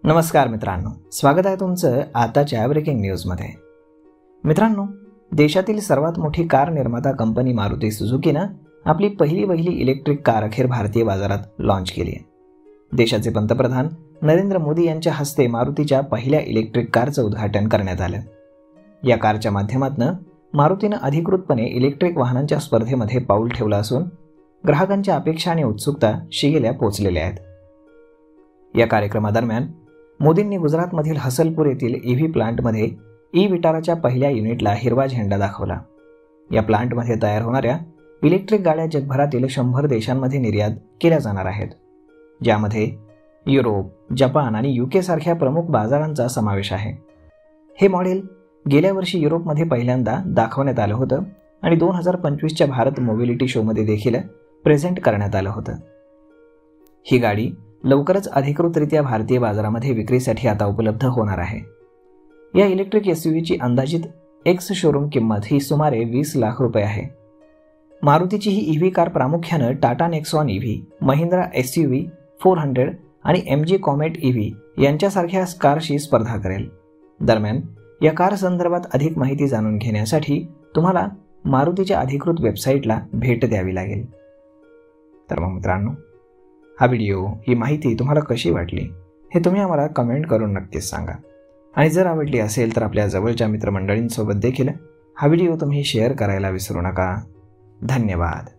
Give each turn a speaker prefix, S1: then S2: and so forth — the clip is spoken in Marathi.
S1: नमस्कार मित्रांनो, स्वागत आहे तुमचं आताच्या ब्रेकिंग न्यूजमध्ये। मित्रांनो, देशातील सर्वात मोठी कार निर्माता कंपनी मारुती सुझुकीनं आपली पहिली इलेक्ट्रिक कार अखेर भारतीय बाजारात लॉन्च केली आहे। देशाचे पंतप्रधान नरेंद्र मोदी यांच्या हस्ते मारुतीच्या पहिल्या इलेक्ट्रिक कारचं उद्घाटन करण्यात आलं। या कारच्या माध्यमातून मारुतीनं अधिकृतपणे इलेक्ट्रिक वाहनांच्या स्पर्धेमध्ये पाऊल ठेवलं असून ग्राहकांच्या अपेक्षा आणि उत्सुकता शिगेला पोहोचलेल्या आहेत। या कार्यक्रमादरम्यान मोदींनी गुजरातमधील हसलपूर येथील ईव्ही प्लांटमध्ये ई-विटाराच्या पहिल्या युनिटला हिरवा झेंडा दाखवला। या प्लांटमध्ये तयार होणाऱ्या इलेक्ट्रिक गाड्या जगभरातील 100 देशांमध्ये निर्यात केल्या जाणार आहेत, ज्यामध्ये युरोप, जपान आणि UK सारख्या प्रमुख बाजारांचा समावेश आहे। हे मॉडेल गेल्या वर्षी युरोपमध्ये पहिल्यांदा दाखवण्यात आलं होतं आणि 2025च्या भारत मोबिलिटी शोमध्ये देखील प्रेझेंट करण्यात आलं होतं। ही गाडी लवकरच अधिकृतरित्या भारतीय बाजारामध्ये विक्रीसाठी आता उपलब्ध होणार आहे। या इलेक्ट्रिक SUVची अंदाजित एक्स शोरूम किंमत ही सुमारे 20 लाख रुपये आहे। मारुतीची ही ईव्ही कार प्रामुख्यानं Tata Nexon EV, Mahindra SUV 400 आणि MG कॉमेट ईव्ही यांच्यासारख्या कारशी स्पर्धा करेल। दरम्यान या कार संदर्भात अधिक माहिती जाणून घेण्यासाठी तुम्हाला मारुतीच्या अधिकृत वेबसाईटला भेट द्यावी लागेल। तर मग मित्रांनो, हा व्हिडिओ, ही माहिती तुम्हाला कशी वाटली हे तुम्ही आम्हाला कमेंट करून नक्कीच सांगा। आणि जर आवडली असेल तर आपल्या जवळच्या मित्रमंडळींसोबत देखील हा व्हिडिओ तुम्ही शेअर करायला विसरू नका। धन्यवाद।